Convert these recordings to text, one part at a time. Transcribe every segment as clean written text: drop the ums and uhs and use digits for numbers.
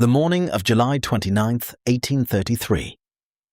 The morning of July 29th, 1833.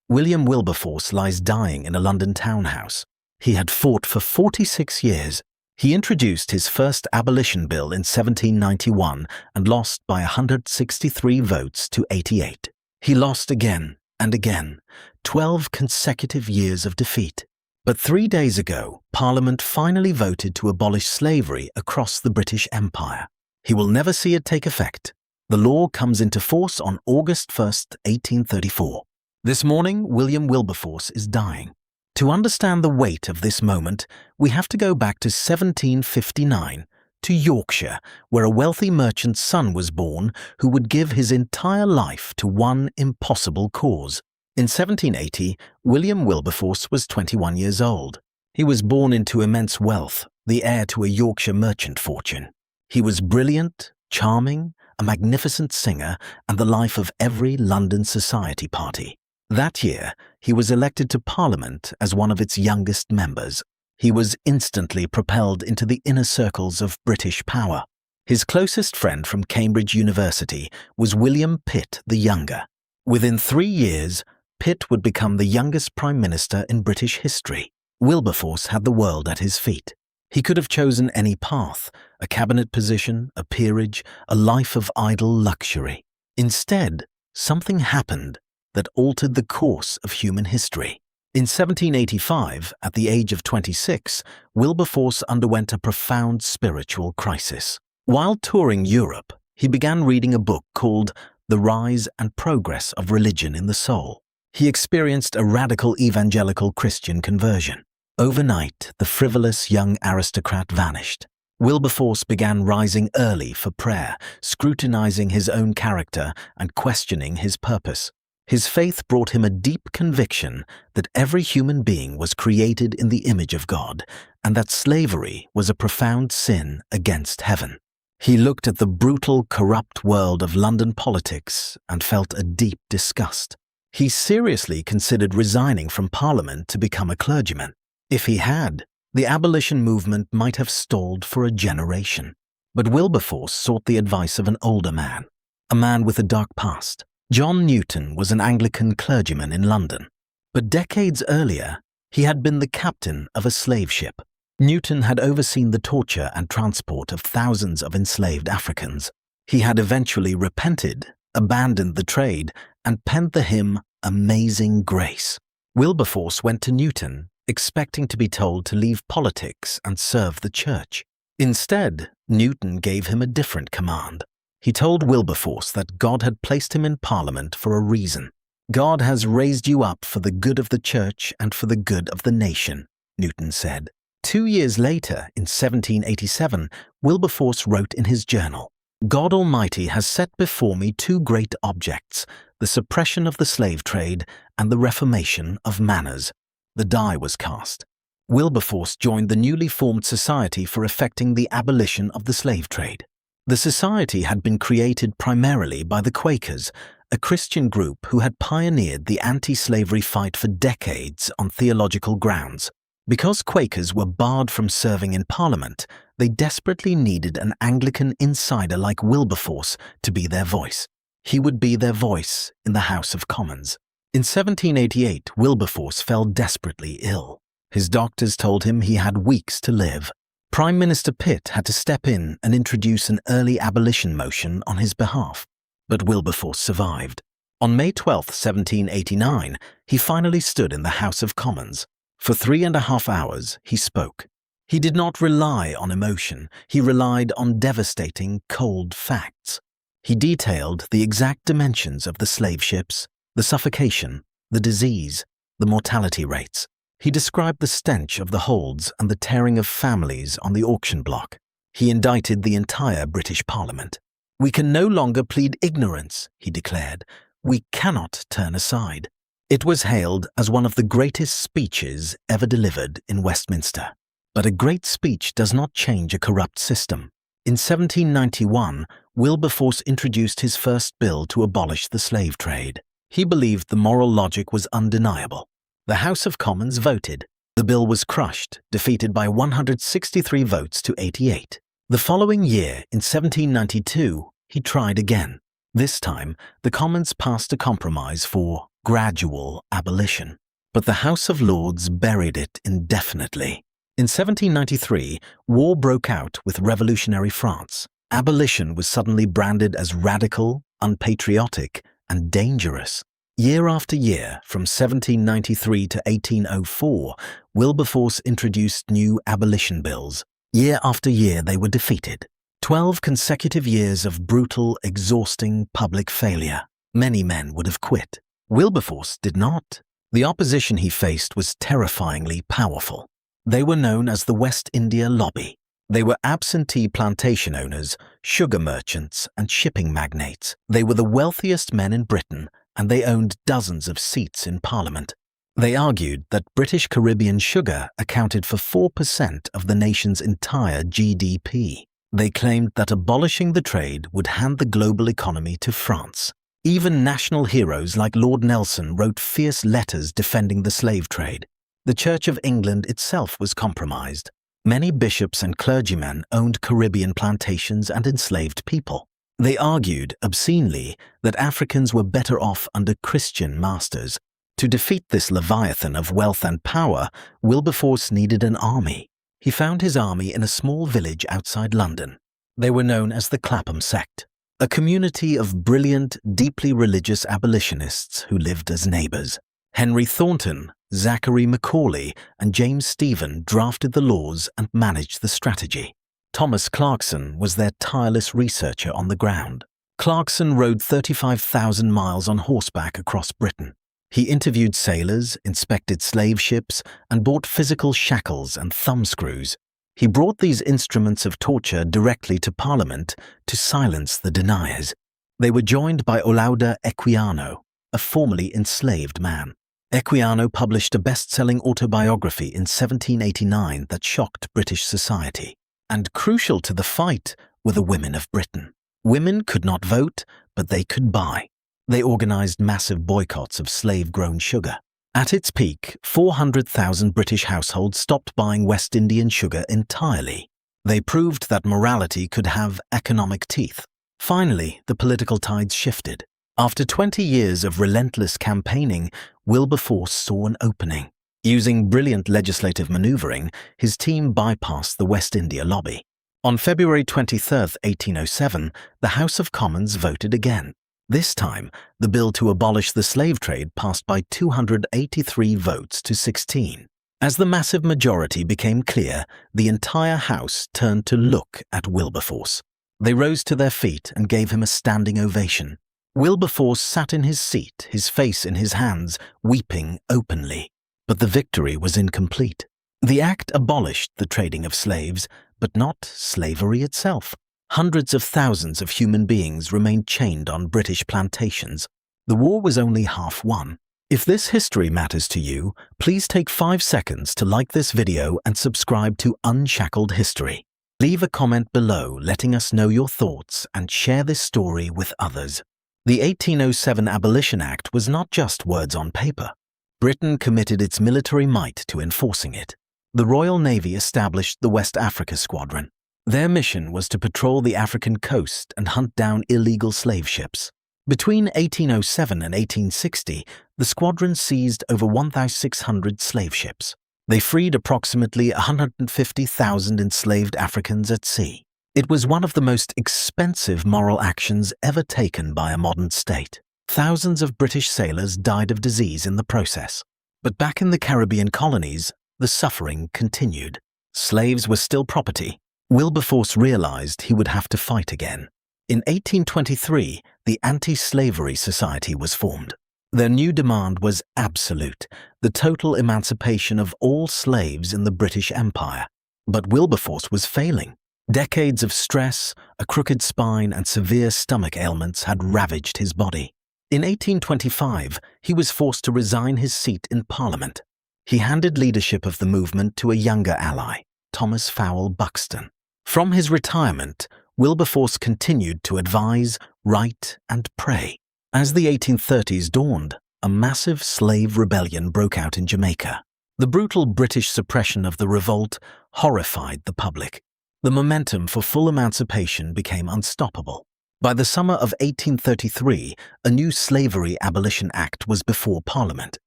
William Wilberforce lies dying in a London townhouse. He had fought for 46 years. He introduced his first abolition bill in 1791 and lost by 163 votes to 88. He lost again and again, 12 consecutive years of defeat. But 3 days ago, Parliament finally voted to abolish slavery across the British Empire. He will never see it take effect. The law comes into force on August 1st, 1834. This morning, William Wilberforce is dying. To understand the weight of this moment, we have to go back to 1759, to Yorkshire, where a wealthy merchant's son was born who would give his entire life to one impossible cause. In 1780, William Wilberforce was 21 years old. He was born into immense wealth, the heir to a Yorkshire merchant fortune. He was brilliant, charming, a magnificent singer, and the life of every London society party. That year, he was elected to Parliament as one of its youngest members. He was instantly propelled into the inner circles of British power. His closest friend from Cambridge University was William Pitt the Younger. Within 3 years, Pitt would become the youngest Prime Minister in British history. Wilberforce had the world at his feet. He could have chosen any path, a cabinet position, a peerage, a life of idle luxury. Instead, something happened that altered the course of human history. In 1785, at the age of 26, Wilberforce underwent a profound spiritual crisis. While touring Europe, he began reading a book called The Rise and Progress of Religion in the Soul. He experienced a radical evangelical Christian conversion. Overnight, the frivolous young aristocrat vanished. Wilberforce began rising early for prayer, scrutinizing his own character and questioning his purpose. His faith brought him a deep conviction that every human being was created in the image of God and that slavery was a profound sin against heaven. He looked at the brutal, corrupt world of London politics and felt a deep disgust. He seriously considered resigning from Parliament to become a clergyman. If he had, the abolition movement might have stalled for a generation. But Wilberforce sought the advice of an older man, a man with a dark past. John Newton was an Anglican clergyman in London. But decades earlier, he had been the captain of a slave ship. Newton had overseen the torture and transport of thousands of enslaved Africans. He had eventually repented, abandoned the trade, and penned the hymn, Amazing Grace. Wilberforce went to Newton, expecting to be told to leave politics and serve the church. Instead, Newton gave him a different command. He told Wilberforce that God had placed him in Parliament for a reason. God has raised you up for the good of the church and for the good of the nation, Newton said. 2 years later, in 1787, Wilberforce wrote in his journal, God Almighty has set before me 2 great objects, the suppression of the slave trade and the reformation of manners. The die was cast. Wilberforce joined the newly formed Society for Effecting the Abolition of the Slave Trade. The society had been created primarily by the Quakers, a Christian group who had pioneered the anti-slavery fight for decades on theological grounds. Because Quakers were barred from serving in Parliament, they desperately needed an Anglican insider like Wilberforce to be their voice. He would be their voice in the House of Commons. In 1788, Wilberforce fell desperately ill. His doctors told him he had weeks to live. Prime Minister Pitt had to step in and introduce an early abolition motion on his behalf. But Wilberforce survived. On May 12, 1789, he finally stood in the House of Commons. For 3.5 hours, he spoke. He did not rely on emotion. He relied on devastating, cold facts. He detailed the exact dimensions of the slave ships, the suffocation, the disease, the mortality rates. He described the stench of the holds and the tearing of families on the auction block. He indicted the entire British Parliament. We can no longer plead ignorance, he declared. We cannot turn aside. It was hailed as one of the greatest speeches ever delivered in Westminster. But a great speech does not change a corrupt system. In 1791, Wilberforce introduced his first bill to abolish the slave trade. He believed the moral logic was undeniable. The House of Commons voted. The bill was crushed, defeated by 163 votes to 88. The following year, in 1792, he tried again. This time, the Commons passed a compromise for gradual abolition, but the House of Lords buried it indefinitely. In 1793, war broke out with revolutionary France. Abolition was suddenly branded as radical, unpatriotic, and dangerous. Year after year, from 1793 to 1804, Wilberforce introduced new abolition bills. Year after year, they were defeated. 12 consecutive years of brutal, exhausting public failure. Many men would have quit. Wilberforce did not. The opposition he faced was terrifyingly powerful. They were known as the West India Lobby. They were absentee plantation owners, sugar merchants, and shipping magnates. They were the wealthiest men in Britain, and they owned dozens of seats in Parliament. They argued that British Caribbean sugar accounted for 4% of the nation's entire GDP. They claimed that abolishing the trade would hand the global economy to France. Even national heroes like Lord Nelson wrote fierce letters defending the slave trade. The Church of England itself was compromised. Many bishops and clergymen owned Caribbean plantations and enslaved people. They argued, obscenely, that Africans were better off under Christian masters. To defeat this leviathan of wealth and power, Wilberforce needed an army. He found his army in a small village outside London. They were known as the Clapham sect, a community of brilliant, deeply religious abolitionists who lived as neighbours. Henry Thornton, Zachary Macaulay, and James Stephen drafted the laws and managed the strategy. Thomas Clarkson was their tireless researcher on the ground. Clarkson rode 35,000 miles on horseback across Britain. He interviewed sailors, inspected slave ships, and bought physical shackles and thumbscrews. He brought these instruments of torture directly to Parliament to silence the deniers. They were joined by Olaudah Equiano, a formerly enslaved man. Equiano published a best-selling autobiography in 1789 that shocked British society. And crucial to the fight were the women of Britain. Women could not vote, but they could buy. They organized massive boycotts of slave-grown sugar. At its peak, 400,000 British households stopped buying West Indian sugar entirely. They proved that morality could have economic teeth. Finally, the political tides shifted. After 20 years of relentless campaigning, Wilberforce saw an opening. Using brilliant legislative maneuvering, his team bypassed the West India Lobby. On February 23, 1807, the House of Commons voted again. This time, the bill to abolish the slave trade passed by 283 votes to 16. As the massive majority became clear, the entire House turned to look at Wilberforce. They rose to their feet and gave him a standing ovation. Wilberforce sat in his seat, his face in his hands, weeping openly. But the victory was incomplete. The act abolished the trading of slaves, but not slavery itself. Hundreds of thousands of human beings remained chained on British plantations. The war was only half won. If this history matters to you, please take 5 seconds to like this video and subscribe to Unshackled History. Leave a comment below letting us know your thoughts and share this story with others. The 1807 Abolition Act was not just words on paper. Britain committed its military might to enforcing it. The Royal Navy established the West Africa Squadron. Their mission was to patrol the African coast and hunt down illegal slave ships. Between 1807 and 1860, the squadron seized over 1,600 slave ships. They freed approximately 150,000 enslaved Africans at sea. It was one of the most expensive moral actions ever taken by a modern state. Thousands of British sailors died of disease in the process. But back in the Caribbean colonies, the suffering continued. Slaves were still property. Wilberforce realized he would have to fight again. In 1823, the Anti-Slavery Society was formed. Their new demand was absolute, the total emancipation of all slaves in the British Empire. But Wilberforce was failing. Decades of stress, a crooked spine, and severe stomach ailments had ravaged his body. In 1825, he was forced to resign his seat in Parliament. He handed leadership of the movement to a younger ally, Thomas Fowell Buxton. From his retirement, Wilberforce continued to advise, write, and pray. As the 1830s dawned, a massive slave rebellion broke out in Jamaica. The brutal British suppression of the revolt horrified the public. The momentum for full emancipation became unstoppable. By the summer of 1833, a new Slavery Abolition Act was before Parliament.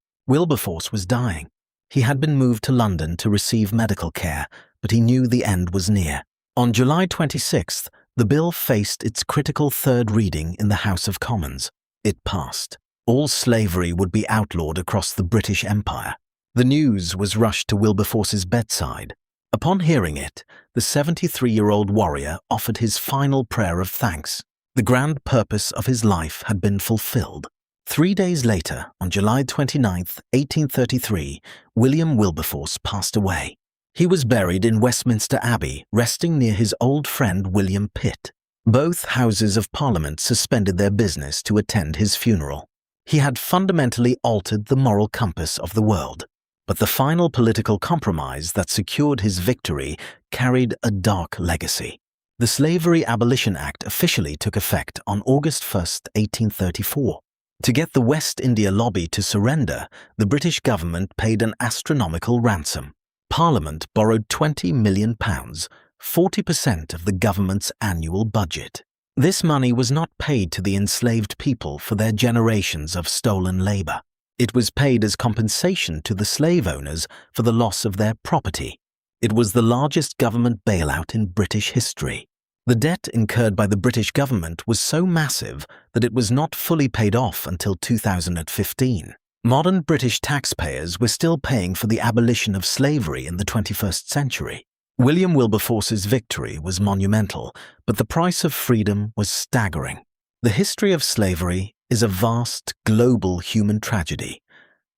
Wilberforce was dying. He had been moved to London to receive medical care, but he knew the end was near. On July 26th, the bill faced its critical third reading in the House of Commons. It passed. All slavery would be outlawed across the British Empire. The news was rushed to Wilberforce's bedside. Upon hearing it, the 73-year-old warrior offered his final prayer of thanks. The grand purpose of his life had been fulfilled. 3 days later, on July 29, 1833, William Wilberforce passed away. He was buried in Westminster Abbey, resting near his old friend William Pitt. Both Houses of Parliament suspended their business to attend his funeral. He had fundamentally altered the moral compass of the world. But the final political compromise that secured his victory carried a dark legacy. The Slavery Abolition Act officially took effect on August 1, 1834. To get the West India lobby to surrender, the British government paid an astronomical ransom. Parliament borrowed £20 million, 40% of the government's annual budget. This money was not paid to the enslaved people for their generations of stolen labour. It was paid as compensation to the slave owners for the loss of their property. It was the largest government bailout in British history. The debt incurred by the British government was so massive that it was not fully paid off until 2015. Modern British taxpayers were still paying for the abolition of slavery in the 21st century. William Wilberforce's victory was monumental, but the price of freedom was staggering. The history of slavery is a vast, global human tragedy,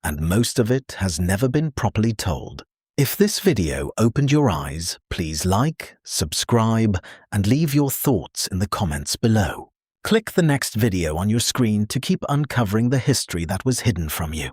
and most of it has never been properly told. If this video opened your eyes, please like, subscribe, and leave your thoughts in the comments below. Click the next video on your screen to keep uncovering the history that was hidden from you.